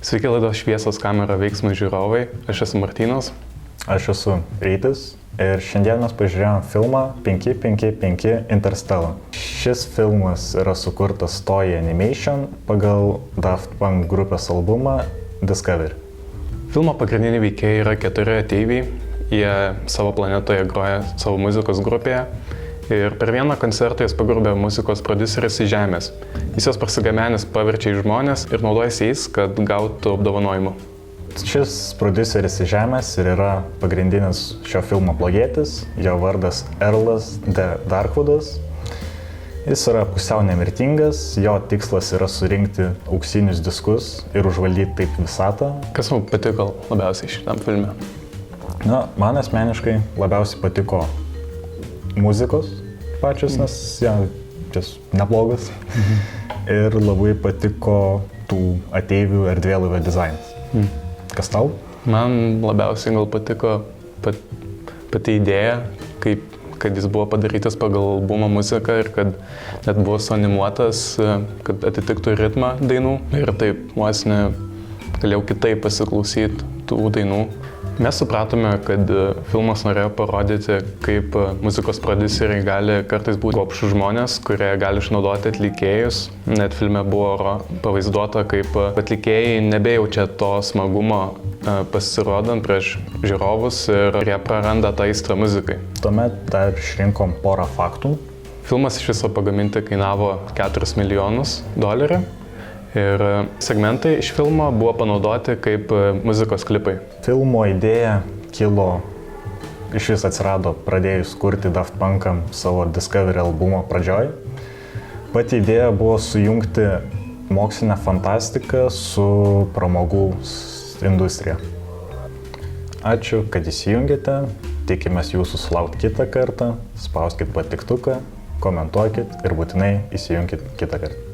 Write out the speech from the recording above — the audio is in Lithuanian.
Sveiki, laidos Šviesos kamera veiksmų žiūrovai. Aš esu Martynas. Aš esu Rytis ir šiandien mes pažiūrėjom filmą 555 Interstellar. Šis filmas yra sukurtas Toei Animation pagal Daft Punk grupės albumą Discovery. Filmo pagrindiniai veikėjai yra 4 ateiviai. Jie savo planetoje groja savo muzikos grupėje. Ir per vieną koncertą jis pagrobė muzikos prodiuseris iš Žemės. Jis jos parsigamenęs paverčia į žmonės ir naudojasi jais, kad gautų apdovanojimų. Šis prodiuseris iš Žemės ir yra pagrindinis šio filmo blogietis. Jo vardas Earlas de Darkwoodas. Jis yra pusiau nemirtingas, jo tikslas yra surinkti auksinius diskus ir užvaldyti taip visatą. Kas man patiko labiausiai šitam filme? Man asmeniškai labiausiai patiko muzikos pačios, nes jis neblogas. Ir labai patiko tų ateivių erdvėlaivio dizainas. Kas tau? Man labiausiai gal patiko pati idėja, kad jis buvo padarytas pagal albumo muziką ir kad net buvo suanimuotas, kad atitiktų ritmą dainų. Ir taip, vos ne galėjau kitaip pasiklausyti tų dainų. Mes supratome, kad filmas norėjo parodyti, kaip muzikos prodiuseriai gali kartais būti gobšūs žmonės, kurie gali išnaudoti atlikėjus. Net filme buvo pavaizduota, kaip atlikėjai nebejaučia to smagumo pasirodant prieš žiūrovus ir jie praranda tą aistrą muzikai. Tuomet dar išrinkom porą faktų. Filmas iš viso pagaminti kainavo $4 milijonus. Ir segmentai iš filmo buvo panaudoti kaip muzikos klipai. Filmo idėja iš vis atsirado pradėjus kurti Daft Punkam savo Discovery albumo pradžioj. Pati idėja buvo sujungti mokslinę fantastiką su pramogų industrija. Ačiū, kad įsijungėte. Tikimės jūsų sulaukti kitą kartą. Spauskit patiktuką, komentuokit ir būtinai įsijunkit kitą kartą.